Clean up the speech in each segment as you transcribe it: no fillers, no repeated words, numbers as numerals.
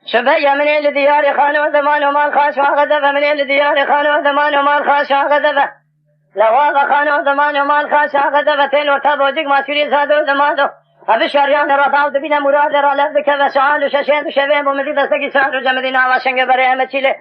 شبية من الديار خانوا زمان ومال خاش وغذبة من الديار خانوا زمان ومال خاش وغذبة لواغ خانوا زمان ومال خاش وغذبة تلو تبو جيك ما شري زادو زمادو أبي شريان رضاو دبينا مراد رالبك وشعال وششين وشبيب ومدي دستكي سار وجمدنا وشنگ برهم چيله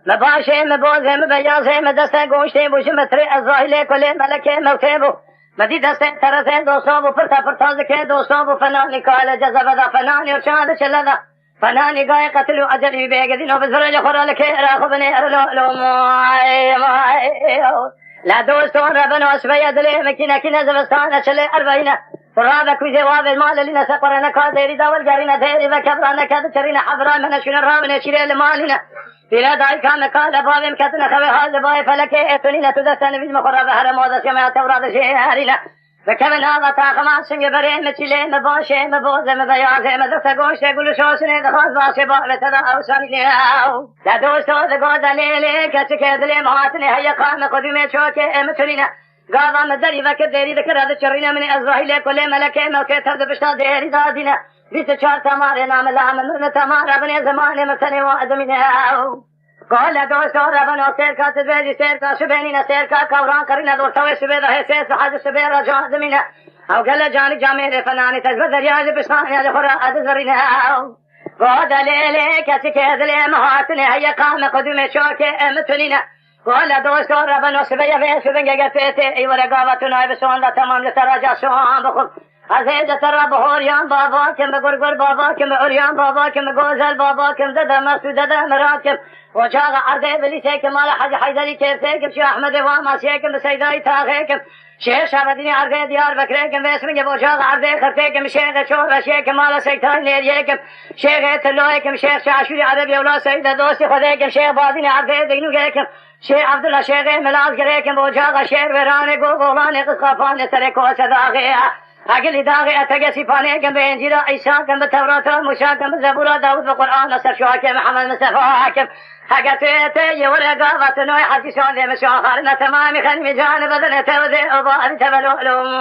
مباشه مبوزه مبيازه مدسته گوشته بوش متري الظاهله كله ملكه موتبو مدي دسته ترسه دوستو پرتا پرتا زكه دوستو فنان قال جذب فنان ارشاد چلدا فنان گاي قتل اجل بيگدينو بزرج خرالك راخبني ارلو لا دوستو ربنا اسبيا دله مكينه كنا زبستان چله 40 فرابك وجواب المال لنا سقرنا كادري دول جارينا ديري وكبرنا كاد شرينا حضرا من شن الرامن شيل المالنا بلا داعي كان قال باب كتنا خوي هذا باي فلك اتنينا تدسن في مقرب هرم وذا سمع تورات شهرنا فكمن هذا تاخما سنگ برين مچله مباشه مبوزه مبيازه مدرسه گوشه گل شوشنه دخاز باشه با تدا اوساني لا دوستو دغدلي كتكدلي ماتني هيا قام قدمه چوكه متنينا قاضا مدري وكر ديري ذكر هذا الشرين من إسرائيل كل ملكه ملكه تبدو بشتا ديري دادنا بيس شار تمار نام الله من تمار ابن زمان مسني وادمنا قال دوستو ربنا سيركا تبدي سيركا شبينينا سيركا كوران كرينا دوستو شبيده هي سيس حاج شبيره جادمنا او قال جاني جامير فناني تزبد رياض بشان يا خرا ادزرينا قال ليلي كتكدلي مهاتني هيا قام قدمه شوكه متنينا قال دوستو ربنا سبيا في سبنگه گفته ای ورگاوتو نای بسوان تمام لتراجا شوان بخود عزیز ترا بهوریان بابا کم گرگر بابا کم اوریان بابا کم گوزل بابا کم زده مسعود زده مراکم وجاغ عرضه بلی سیکم مال حج حیدری کیف سیکم شیخ احمد واما سیکم سیدای تاغیکم شیخ شهردینی عرضه دیار بکریکم واسمگه وجاغ عرضه خرفیکم شیخ چور شیخ مال سیتای لیریکم شیخ تلویکم شیخ شاشوری عربی اولا سید دوست خودیکم شیخ بادین عرضه دینوگیکم شیخ عبدالله شیخ ملاز گریکم وجاغ شیر ورانه گوگولانه قصقافانه سرکو صداقه اگلی داغی اتگسی پانه کم به انجیل عیسی کم به تورات موسی کم به زبور داود و قرآن نصر شوکه محمد مصطفی حاکم حقت یه ورقا وطنوی حدیثان ده مشاخر نتمامی خنمی جان بدن توده ابار تبلو علوم